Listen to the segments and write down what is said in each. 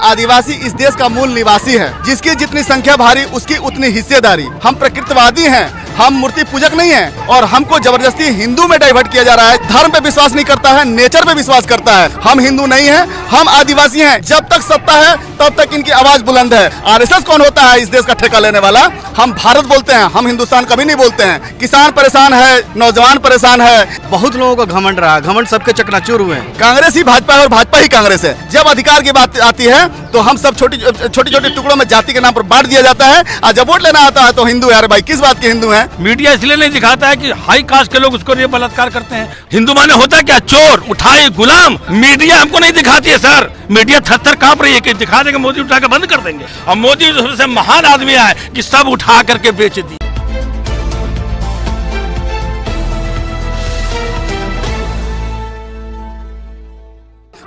आदिवासी इस देश का मूल निवासी है। जिसकी जितनी संख्या भारी उसकी उतनी हिस्सेदारी। हम प्रकृतिवादी हैं, हम मूर्ति पूजक नहीं हैं और हमको जबरदस्ती हिंदू में डाइवर्ट किया जा रहा है। धर्म पे विश्वास नहीं करता है, नेचर पे विश्वास करता है। हम हिंदू नहीं हैं, हम आदिवासी हैं। जब तक सत्ता है तब तक इनकी आवाज बुलंद है। आरएसएस कौन होता है इस देश का ठेका लेने वाला? हम भारत बोलते हैं, हम हिंदुस्तान कभी नहीं बोलते हैं। किसान परेशान है, नौजवान परेशान है। बहुत लोगों का घमंड रहा, घमंड सबके चकनाचूर हुए हैं। कांग्रेस ही भाजपा है और भाजपा ही कांग्रेस है। जब अधिकार की बात आती है तो हम सब छोटी छोटे टुकड़ों में जाति के नाम पर बांट दिया जाता है और जब वोट लेना आता है तो हिंदू है। अरे भाई किस बात के हिंदू हैं? मीडिया इसलिए नहीं दिखाता है कि हाई कास्ट के लोग उसको ये बलात्कार करते हैं। हिंदू माने होता है क्या? चोर, उठाए, गुलाम। मीडिया हमको नहीं दिखाती है सर। मीडिया थर-थर कांप रही है कि दिखा देंगे, मोदी उठा के बंद कर देंगे। और मोदी सबसे महान आदमी है कि सब उठा करके बेच दी।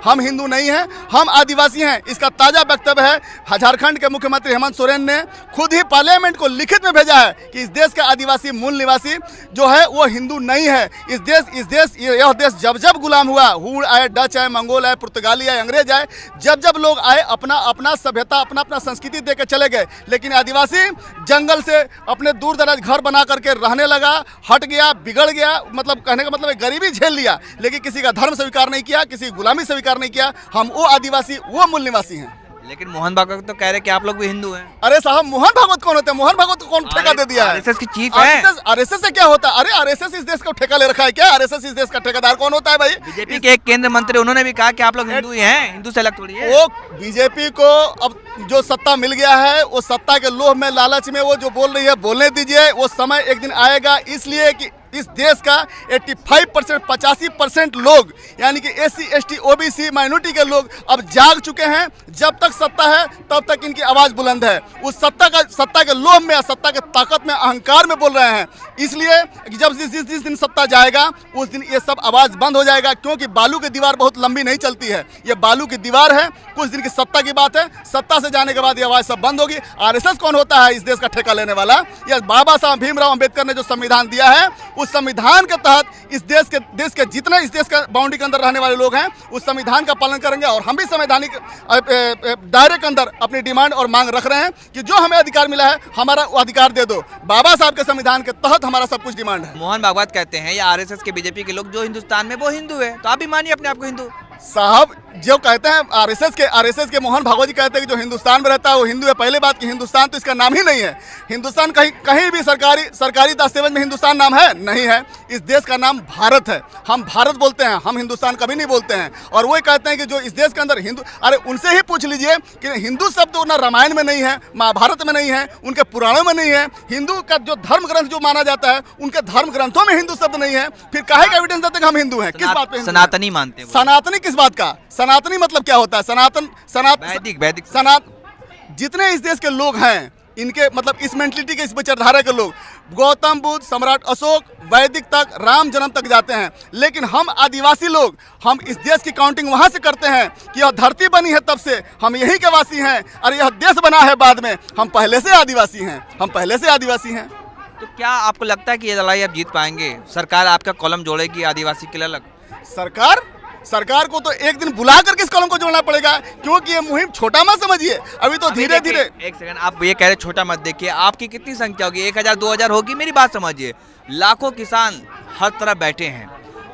हम हिंदू नहीं हैं, हम आदिवासी हैं। इसका ताजा वक्तव्य है झारखंड के मुख्यमंत्री हेमंत सोरेन ने खुद ही पार्लियामेंट को लिखित में भेजा है कि इस देश का आदिवासी मूल निवासी जो है वो हिंदू नहीं है। यह देश जब जब गुलाम हुआ, हूड़ आए, डच आए, मंगोल आए, पुर्तगाली आए, अंग्रेज आए, जब जब लोग आए अपना सभ्यता, अपना संस्कृति दे के चले गए। लेकिन आदिवासी जंगल से अपने दूर दराज घर बना करके रहने लगा, हट गया, बिगड़ गया। मतलब कहने का मतलब गरीबी झेल लिया, लेकिन किसी का धर्म स्वीकार नहीं किया, किसी गुलामी स्वीकार नहीं किया। हम वो आदिवासी, वो मूल निवासी हैं। लेकिन मोहन भागवत तो कह रहे कि आप लोग भी हिंदू हैं। अरे साहब, मोहन भागवत कौन होते हैं? मोहन भागवत को कौन ठेका दे दिया है? आरएसएस की चीफ है। आरएसएस से क्या होता है? अरे आरएसएस इस देश को ठेका ले रखा है क्या? आरएसएस इस देश का ठेकेदार कौन होता है भाई? बीजेपी के एक केंद्र मंत्री उन्होंने भी कहा कि आप लोग हिंदू ही हैं, हिंदू से अलग थोड़ी है। वो बीजेपी को अब जो सत्ता मिल गया है, वो सत्ता के लोभ में, लालच में वो जो बोल रही है बोलने दीजिए। वो समय एक दिन आएगा, इसलिए कि इस देश का 85%, 85% लोग यानी कि SC, ST, OBC माइनॉरिटी के लोग अब जाग चुके हैं। जब तक सत्ता है तब तक इनकी आवाज बुलंद है। उस सत्ता के लोभ में, सत्ता के ताकत में, अहंकार में बोल रहे हैं। इसलिए जब जिस दिन सत्ता जाएगा उस दिन ये सब आवाज बंद हो जाएगा, क्योंकि बालू की दीवार बहुत लंबी नहीं चलती है। ये बालू की दीवार है, कुछ दिन की सत्ता की बात है। सत्ता से जाने के बाद ये आवाज सब बंद होगी। आरएसएस कौन होता है इस देश का ठेका लेने वाला? यह बाबा साहब भीमराव अंबेडकर ने जो संविधान दिया है, उस संविधान के तहत इस देश के जितने इस देश का बाउंड्री के अंदर रहने वाले लोग हैं उस संविधान का पालन करेंगे। और हम भी संवैधानिक दायरे के अंदर अपनी डिमांड और मांग रख रहे हैं कि जो हमें अधिकार मिला है हमारा वो अधिकार दे दो। बाबा साहब के संविधान के तहत हमारा सब कुछ डिमांड है। मोहन भागवत कहते हैं या आरएसएस के, बीजेपी के लोग जो हिंदुस्तान में वो हिंदू है, तो आप भी मानिए अपने आप को हिंदू। साहब जो कहते हैं आरएसएस के मोहन भागवत जी कहते हैं कि जो हिंदुस्तान में रहता है वो हिंदू है। पहले बात कि हिंदुस्तान तो इसका नाम ही नहीं है। हिंदुस्तान कहीं भी सरकारी दस्तावेज में हिंदुस्तान नाम है नहीं है। इस देश का नाम भारत है। हम भारत बोलते हैं, हम हिंदुस्तान कभी नहीं बोलते हैं। और वो कहते हैं कि जो इस देश के अंदर हिंदू, अरे उनसे ही पूछ लीजिए कि हिंदू शब्द तो ना रामायण में नहीं है, महाभारत में नहीं है, उनके पुराणों में नहीं है। हिंदू का जो धर्म ग्रंथ जो माना जाता है उनके धर्म ग्रंथों में हिंदू शब्द नहीं है। फिर काहे का एविडेंस देते हैं हम हिंदू हैं? किस बात पे? सनातनी मानते हैं। सनातनी किस बात का? सनातनी मतलब क्या होता है? वैदिक जितने इस देश के लोग हैं इनके मतलब इस मेंटलिटी के, इस विचारधारा के लोग गौतम बुद्ध, सम्राट अशोक, वैदिक तक, राम जन्म तक जाते हैं। लेकिन हम आदिवासी लोग, हम इस देश की काउंटिंग वहां से करते हैं कि यह धरती बनी है तब से हम यहीं के वासी हैं। अरे यह देश बना है बाद में, हम पहले से आदिवासी हैं, हम पहले से आदिवासी हैं। तो क्या आपको लगता है कि ये लड़ाई आप जीत पाएंगे? सरकार आपका कॉलम जोड़ेगी आदिवासी के लिए अलग? सरकार को तो एक दिन बुला कर किस कॉलम को जोड़ना पड़ेगा, क्योंकि ये मुहिम छोटा मत समझिए। अभी तो धीरे धीरे। एक सेकंड, आप ये कह रहे छोटा मत देखिए, आपकी कितनी संख्या होगी? 1000, 2000 होगी? मेरी बात समझिए। लाखों किसान हर तरफ बैठे हैं,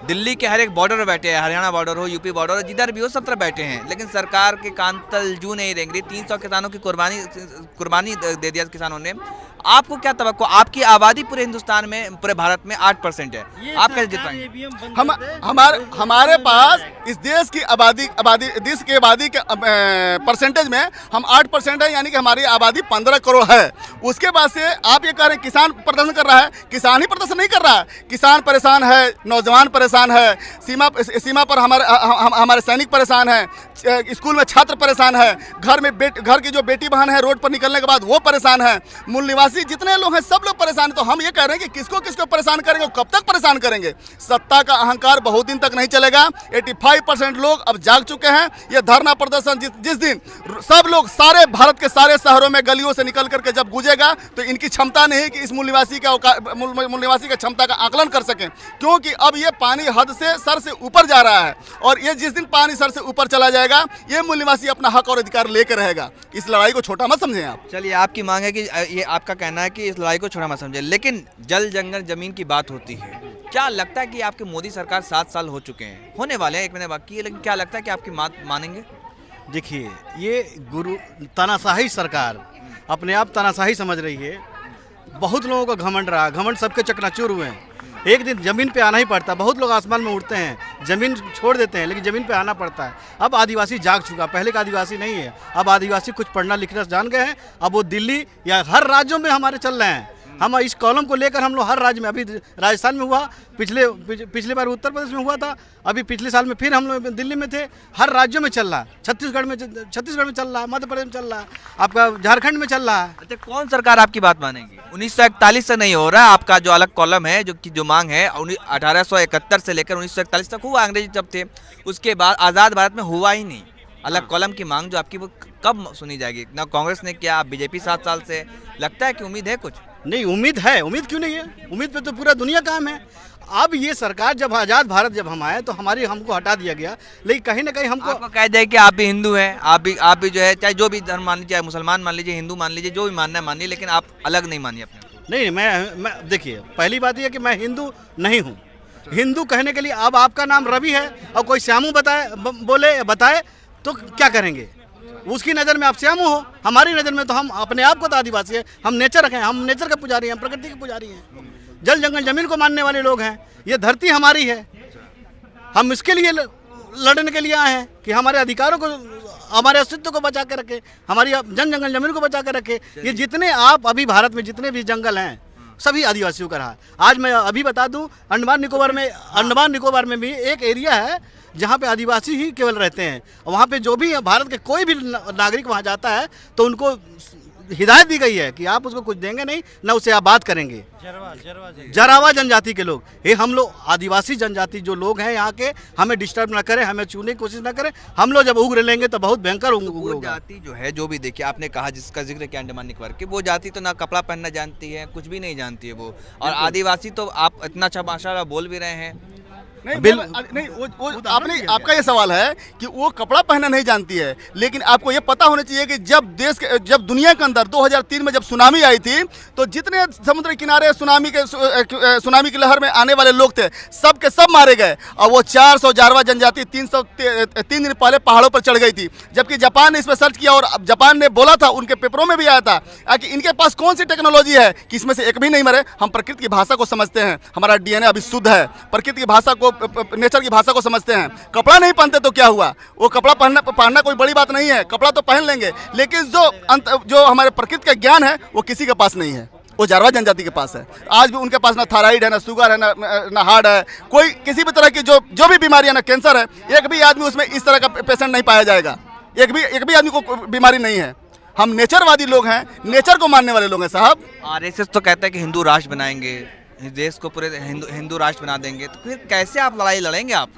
दिल्ली के हर एक बॉर्डर में बैठे हैं, हरियाणा बॉर्डर हो, यूपी बॉर्डर हो, जिधर भी हो सब तरफ बैठे हैं। लेकिन सरकार के कान तल जू नहीं रेंग रही। 300 किसानों की कुर्बानी दे दिया किसानों ने। आपको क्या तवक्को? आपकी आबादी पूरे हिंदुस्तान में, पूरे भारत में 8% है, आप कैसे जीत पाएंगे? हमारे पास इस देश की आबादी के परसेंटेज में हम 8% है, यानी कि हमारी आबादी 15 करोड़ है। उसके बाद से आप ये कह रहे हैं किसान प्रदर्शन कर रहा है। किसान ही प्रदर्शन नहीं कर रहा है, किसान परेशान है, नौजवान परेशान है, सीमा पर हमारे सैनिक परेशान है, स्कूल में छात्र परेशान है, घर की जो बेटी बहन है रोड पर निकलने के बाद वो परेशान है, मूल निवासी जितने लोग हैं सब लोग परेशान हैं। तो हम ये कह रहे हैं कि किसको किसको परेशान करेंगे, कब तक परेशान करेंगे? सत्ता का अहंकार बहुत दिन तक नहीं चलेगा। 85% लोग अब जाग चुके हैं। ये धरना प्रदर्शन जिस दिन सब लोग सारे भारत के सारे शहरों में गलियों से निकल करके जब गूंजेगा तो इनकी क्षमता नहीं कि इस मूल निवासी का क्षमता का आकलन कर सकें, क्योंकि अब ये पानी पानी हद से सर से ऊपर जा रहा है, और ये जिस दिन पानी सर से ऊपर चला जाएगा ये मूल निवासी अपना हक और अधिकार लेकर रहेगा। इस लड़ाई को छोटा मत समझें आप। चलिए, आपकी मांग है कि ये आपका कहना है कि इस लड़ाई को छोड़ा मत समझे, लेकिन जल जंगल जमीन की बात होती है। क्या लगता है कि आपकी मोदी सरकार 7 साल हो चुके हैं, होने वाले हैं, 1 महीने बाकी है, लेकिन क्या लगता है कि आपकी बात मानेंगे? देखिए, ये गुरु तानाशाही सरकार अपने आप तानाशाही समझ रही है। बहुत लोगों का घमंड रहा, घमंड सबके चकनाचूर हुए हैं। एक दिन ज़मीन पे आना ही पड़ता है। बहुत लोग आसमान में उड़ते हैं, ज़मीन छोड़ देते हैं, लेकिन ज़मीन पे आना पड़ता है। अब आदिवासी जाग चुका, पहले का आदिवासी नहीं है। अब आदिवासी कुछ पढ़ना लिखना जान गए हैं। अब वो दिल्ली या हर राज्यों में हमारे चल रहे हैं। हम इस कॉलम को लेकर हम लोग हर राज्य में, अभी राजस्थान में हुआ, पिछले बार उत्तर प्रदेश में हुआ था, अभी पिछले साल में फिर हम लोग दिल्ली में थे। हर राज्यों में चल रहा है। छत्तीसगढ़ में चल रहा है, मध्य प्रदेश में चल रहा है, आपका झारखंड में चल रहा है। अच्छा, कौन सरकार आपकी बात मानेगी? 1941 से नहीं हो रहा। आपका जो अलग कॉलम है, जो मांग है 1871 से लेकर 1941 तक हुआ, अंग्रेजी जब थे, उसके बाद आज़ाद भारत में हुआ ही नहीं। अलग कॉलम की मांग जो आपकी, वो कब सुनी जाएगी? ना कांग्रेस ने किया, बीजेपी 7 साल से। लगता है कि उम्मीद है कुछ? नहीं, उम्मीद है। उम्मीद क्यों नहीं है? उम्मीद पे तो पूरा दुनिया काम है। अब ये सरकार जब आज़ाद भारत जब हम आए तो हमको हटा दिया गया, लेकिन कहीं ना कहीं हमको कह दे कि आप भी हिंदू हैं, आप भी जो है, चाहे जो भी धर्म मान लीजिए, चाहे मुसलमान मान लीजिए, हिंदू मान लीजिए, जो भी मानना है मानिए, लेकिन आप अलग नहीं मानिए अपने को। नहीं, मैं देखिए, पहली बात यह कि मैं हिंदू नहीं हूँ। हिंदू कहने के लिए अब आपका नाम रवि है और कोई श्यामू बताए तो क्या करेंगे? उसकी नज़र में आप श्यामू हो, हमारी नज़र में तो हम अपने आप को तो आदिवासी है। हम नेचर रखें, हम नेचर के पुजारी हैं, प्रकृति के पुजारी हैं, जल जंगल जमीन को मानने वाले लोग हैं। ये धरती हमारी है, हम इसके लिए लड़ने के लिए आए हैं कि हमारे अधिकारों को, हमारे अस्तित्व को बचा के रखें, हमारी जन जंगल जमीन को बचा के रखें। ये जितने आप अभी भारत में जितने भी जंगल हैं सभी आदिवासियों का रहा। आज मैं अभी बता दूं, अंडमान निकोबार में भी एक एरिया है जहाँ पे आदिवासी ही केवल रहते हैं। वहाँ पे जो भी भारत के कोई भी नागरिक वहाँ जाता है तो उनको हिदायत दी गई है कि आप उसको कुछ देंगे नहीं, ना उससे आप बात करेंगे। जरावा जनजाति के लोग, ये हम लोग आदिवासी जनजाति जो लोग हैं यहाँ के, हमें डिस्टर्ब ना करें, हमें छूने की कोशिश ना करें। हम लोग जब उग्र लेंगे तो बहुत भयंकर उग्र होगा। जाति जो है, जो भी देखिए, आपने कहा जिसका जिक्र किया अंडमान निकोबार की, वो जाति तो ना कपड़ा पहनना जानती है, कुछ भी नहीं जानती है वो। और आदिवासी तो आप इतना अच्छा भाषा बोल भी रहे हैं। नहीं, आपका ये सवाल है कि वो कपड़ा पहनना नहीं जानती है, लेकिन आपको ये पता होना चाहिए कि जब दुनिया के अंदर 2003 में जब सुनामी आई थी तो जितने समुद्र किनारे सुनामी की लहर में आने वाले लोग थे सब के सब मारे गए। और वो 400 जारवा जनजाति 3 दिन पहले पहाड़ों पर चढ़ गई थी। जबकि जापान ने इस पर सर्च किया और जापान ने बोला था, उनके पेपरों में भी आया था कि इनके पास कौन सी टेक्नोलॉजी है कि इसमें से एक भी नहीं मरे। हम प्रकृति की भाषा को समझते हैं, हमारा DNA अभी शुद्ध है, प्रकृति की भाषा को, नेचर की भाषा को समझते हैं। कपड़ा नहीं पहनते तो क्या हुआ? वो कपड़ा पहनना कोई बड़ी बात नहीं है, कपड़ा तो पहन लेंगे, लेकिन जो हमारे प्रकृति का ज्ञान है वो किसी के पास नहीं है, वो जारवा जनजाति के पास है। आज भी उनके पास ना थायराइड है, ना शुगर है, ना हार्ट है, कोई किसी भी तरह की जो भी बीमारी है, ना कैंसर है। एक भी आदमी उसमें इस तरह का पेशेंट नहीं पाया जाएगा। एक भी आदमी को बीमारी नहीं है। हम नेचरवादी लोग हैं, नेचर को मानने वाले लोग हैं साहब। RSS तो कहता है कि हिंदू राष्ट्र बनाएंगे, इस देश को पूरे हिंदू राष्ट्र बना देंगे, तो फिर कैसे आप लड़ाई लड़ेंगे? आप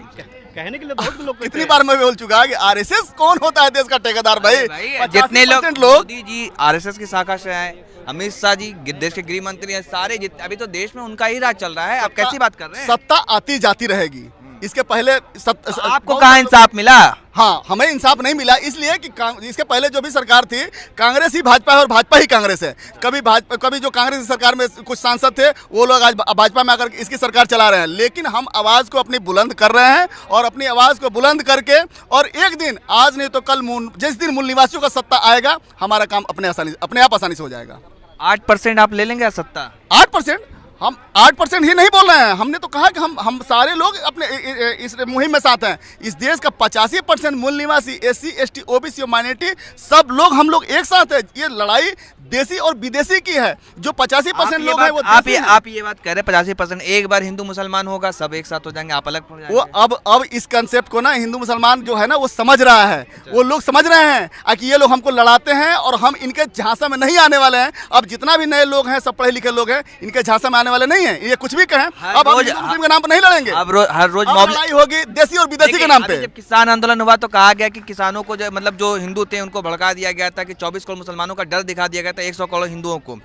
कहने के लिए बहुत लोग कितनी बार मैं बोल चुका कि RSS कौन होता है देश का ठेकेदार? भाई जितने लोग, मोदी जी RSS की शाखा से आए, अमित शाह जी देश के गृह मंत्री हैं, सारे अभी तो देश में उनका ही राज चल रहा है। आप कैसी बात कर रहे हैं? सत्ता आती जाती रहेगी। इसके पहले आपको कहाँ इंसाफ मिला? हाँ, हमें इंसाफ नहीं मिला इसलिए कि इसके पहले जो भी सरकार थी, कांग्रेस ही भाजपा है और भाजपा ही कांग्रेस है। कभी जो कांग्रेस की सरकार में कुछ सांसद थे वो लोग आज भाजपा में आकर इसकी सरकार चला रहे हैं। लेकिन हम आवाज़ को अपनी बुलंद कर रहे हैं और अपनी आवाज़ को बुलंद करके, और एक दिन, आज नहीं तो कल, जिस दिन मूल निवासियों का सत्ता आएगा, हमारा काम अपने आप आसानी से हो जाएगा। 8% आप ले लेंगे सत्ता? 8%? हम 8% ही नहीं बोल रहे हैं। हमने तो कहा कि हम सारे लोग अपने इस मुहिम में साथ हैं। इस देश का 85% मूल निवासी, SC ST OBC और माइनॉरिटी, सब लोग, हम लोग एक साथ हैं। ये लड़ाई देसी और विदेशी की है। जो 85% लोग हैं वो आप ये बात कह रहे हैं 85%, एक बार हिंदू मुसलमान होगा सब एक साथ हो जाएंगे, आप अलग हो जाएंगे। वो अब इस कंसेप्ट को ना हिंदू मुसलमान जो है ना वो समझ रहा है। वो लोग समझ रहे हैं कि ये लोग हमको लड़ाते हैं और हम इनके झांसा में नहीं आने वाले हैं। अब जितना भी नए लोग हैं, सब पढ़े लिखे लोग हैं, इनके झांसा में आने वाले नहीं है। ये कुछ भी कहें, अब मुस्लिम के नाम पर नहीं लड़ेंगे। अब हर रोज लड़ाई होगी देसी और विदेशी के नाम पे। जब किसान आंदोलन हुआ तो कहा गया कि किसानों को जो हिंदू थे उनको भड़का दिया गया था, कि 24 करोड़ मुसलमानों का डर दिखा दिया गया था 100 करोड़ हिंदुओं को।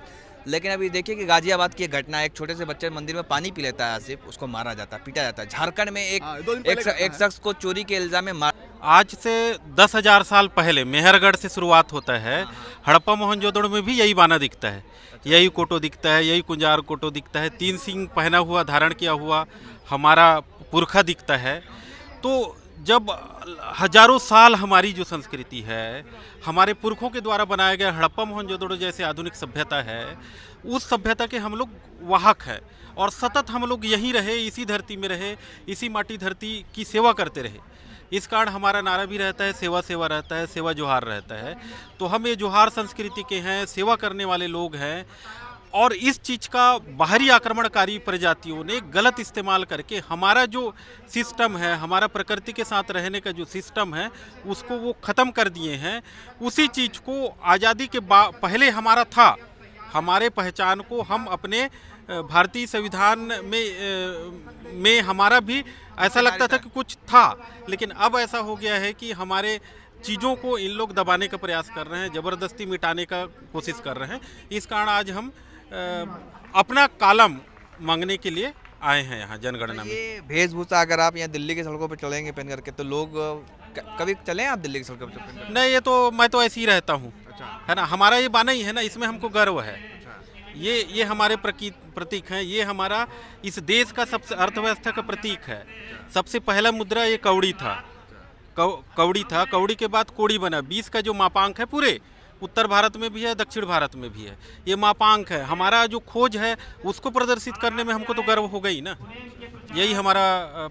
लेकिन अभी देखिए कि गाजियाबाद की एक घटना, एक छोटे से बच्चे मंदिर में पानी पी लेता है आसिफ, उसको मारा जाता है, पीटा जाता है। झारखंड में एक शख्स को चोरी के इल्जाम में मार। आज से 10,000 साल पहले मेहरगढ़ से शुरुआत होता है। हड़प्पा मोहनजोदड़ो में भी यही बाना दिखता है, यही कोटो दिखता है, यही कुंजार कोटो दिखता है, 3 सिंह पहना हुआ, धारण किया हुआ हमारा पुरखा दिखता है। तो जब हजारों साल हमारी जो संस्कृति है, हमारे पुरखों के द्वारा बनाया गया हड़प्पा मोहनजोदड़ो जैसे आधुनिक सभ्यता है, उस सभ्यता के हम लोग वाहक हैं और सतत हम लोग यहीं रहे, इसी धरती में रहे, इसी माटी धरती की सेवा करते रहे। इस कारण हमारा नारा भी रहता है, सेवा सेवा रहता है, सेवा जोहार रहता है। तो हम ये जोहार संस्कृति के हैं, सेवा करने वाले लोग हैं। और इस चीज़ का बाहरी आक्रमणकारी प्रजातियों ने गलत इस्तेमाल करके हमारा जो सिस्टम है, हमारा प्रकृति के साथ रहने का जो सिस्टम है, उसको वो ख़त्म कर दिए हैं। उसी चीज़ को आज़ादी के पहले हमारा था, हमारे पहचान को हम अपने भारतीय संविधान में हमारा भी ऐसा लगता था कि कुछ था, लेकिन अब ऐसा हो गया है कि हमारे चीज़ों को इन लोग दबाने का प्रयास कर रहे हैं, ज़बरदस्ती मिटाने का कोशिश कर रहे हैं। इस कारण आज हम अपना कालम मांगने के लिए आए हैं यहाँ जनगणना में। ये वेशभूषा अगर आप यहाँ दिल्ली की सड़कों पर चलेंगे पहन करके, तो लोग कभी चले आप दिल्ली की सड़कों पर पहन करके? नहीं, ये तो मैं तो ऐसे ही रहता हूँ, है ना। हमारा ये बाना ही है ना, इसमें हमको गर्व है। ये हमारे प्रतीक हैं, ये हमारा इस देश का सबसे अर्थव्यवस्था का प्रतीक है। सबसे पहला मुद्रा ये कौड़ी था, कौड़ी के बाद कोड़ी बना। 20 का जो मापांक है पूरे उत्तर भारत में भी है, दक्षिण भारत में भी है, ये मापांक है। हमारा जो खोज है उसको प्रदर्शित करने में हमको तो गर्व हो गई ना, यही हमारा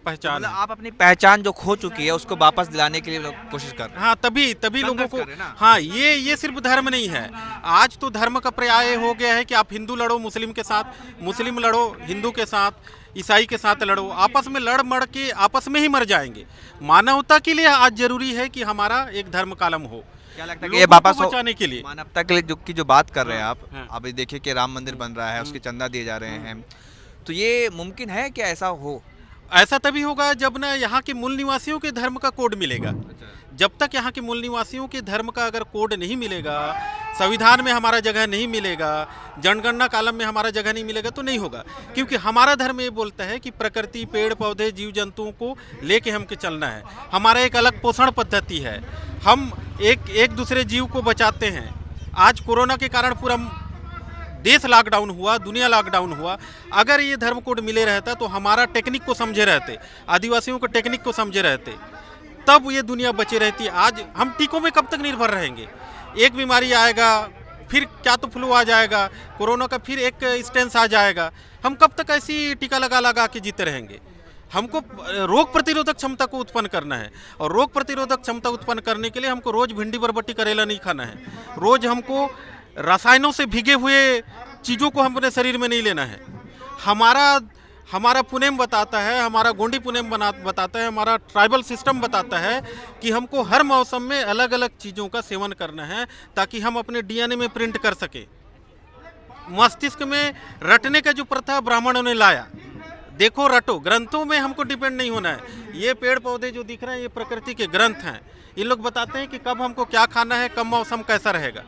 पहचान है। आप अपनी पहचान जो खो चुकी है उसको वापस दिलाने के लिए कोशिश कर रहे हैं। हाँ, तभी लोगों को, हाँ, ये सिर्फ धर्म नहीं है। आज तो धर्म का पर्याय हो गया है कि आप हिंदू लड़ो मुस्लिम के साथ, मुस्लिम लड़ो हिंदू के साथ, ईसाई के साथ लड़ो। आपस में लड़ मड़ के आपस में ही मर जाएंगे। मानवता के लिए आज जरूरी है कि हमारा एक धर्म कालम हो। क्या लगता है कि ये वापस बचाने के लिए, मानवता के लिए जो बात कर रहे हैं आप? हाँ। अभी देखिए कि राम मंदिर बन रहा है, उसके चंदा दिए जा रहे हैं, तो ये मुमकिन है कि ऐसा हो? ऐसा तभी होगा जब ना यहाँ के मूल निवासियों के धर्म का कोड मिलेगा। जब तक यहाँ के मूल निवासियों के धर्म का अगर कोड नहीं मिलेगा, संविधान में हमारा जगह नहीं मिलेगा, जनगणना कालम में हमारा जगह नहीं मिलेगा, तो नहीं होगा। क्योंकि हमारा धर्म ये बोलता है कि प्रकृति, पेड़ पौधे, जीव जंतुओं को लेके हमके चलना है। हमारा एक अलग पोषण पद्धति है, हम एक दूसरे जीव को बचाते हैं। आज कोरोना के कारण पूरा देश लॉकडाउन हुआ, दुनिया लॉकडाउन हुआ। अगर ये धर्म कोड मिले रहता तो हमारा टेक्निक को समझे रहते, आदिवासियों को टेक्निक को समझे रहते, तब ये दुनिया बची रहती। आज हम टीकों में कब तक निर्भर रहेंगे? एक बीमारी आएगा, फिर क्या तो फ्लू आ जाएगा, कोरोना का फिर एक स्टेंस आ जाएगा। हम कब तक ऐसी टीका लगा के जीते रहेंगे? हमको रोग प्रतिरोधक क्षमता को उत्पन्न करना है, और रोग प्रतिरोधक क्षमता उत्पन्न करने के लिए हमको रोज भिंडी बरबट्टी करेला नहीं खाना है। रोज हमको रसायनों से भीगे हुए चीज़ों को हम अपने शरीर में नहीं लेना है। हमारा पुनेम बताता है, हमारा गोंडी पुनेम बताता है, हमारा ट्राइबल सिस्टम बताता है कि हमको हर मौसम में अलग अलग चीज़ों का सेवन करना है, ताकि हम अपने डीएनए में प्रिंट कर सके। मस्तिष्क में रटने का जो प्रथा ब्राह्मणों ने लाया, देखो रटो, ग्रंथों में हमको डिपेंड नहीं होना है। ये पेड़ पौधे जो दिख रहे हैं, ये प्रकृति के ग्रंथ हैं। ये लोग बताते हैं कि कब हमको क्या खाना है, कब मौसम कैसा रहेगा।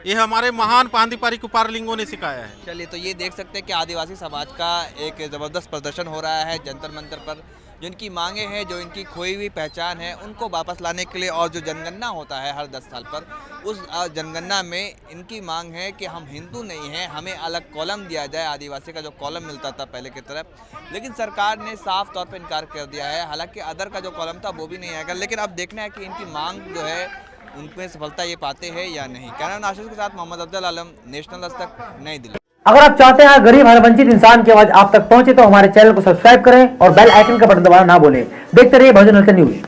ये हमारे महान पांदीपारी कुपारलिंगों ने सिखाया है। चलिए, तो ये देख सकते हैं कि आदिवासी समाज का एक ज़बरदस्त प्रदर्शन हो रहा है जंतर मंतर पर। जो इनकी मांगे हैं, जो इनकी खोई हुई पहचान है, उनको वापस लाने के लिए, और जो जनगणना होता है हर 10 साल पर, उस जनगणना में इनकी मांग है कि हम हिंदू नहीं हैं, हमें अलग कॉलम दिया जाए, आदिवासी का जो कॉलम मिलता था पहले की तरफ। लेकिन सरकार ने साफ तौर पर इनकार कर दिया है। हालांकि अदर का जो कॉलम था वो भी नहीं आएगा, लेकिन अब देखना है कि इनकी मांग जो है उनमें सफलता ये पाते हैं या नहीं। कैमरा नाशिद के साथ मोहम्मद अफजल आलम, नेशनल दस्तक, नई दिल्ली। अगर आप चाहते हैं गरीब हर वंचित इंसान की आवाज आप तक पहुंचे तो हमारे चैनल को सब्सक्राइब करें और बेल आइकन का बटन दबाना ना भूलें। देखते रहिए बहुजन न्यूज।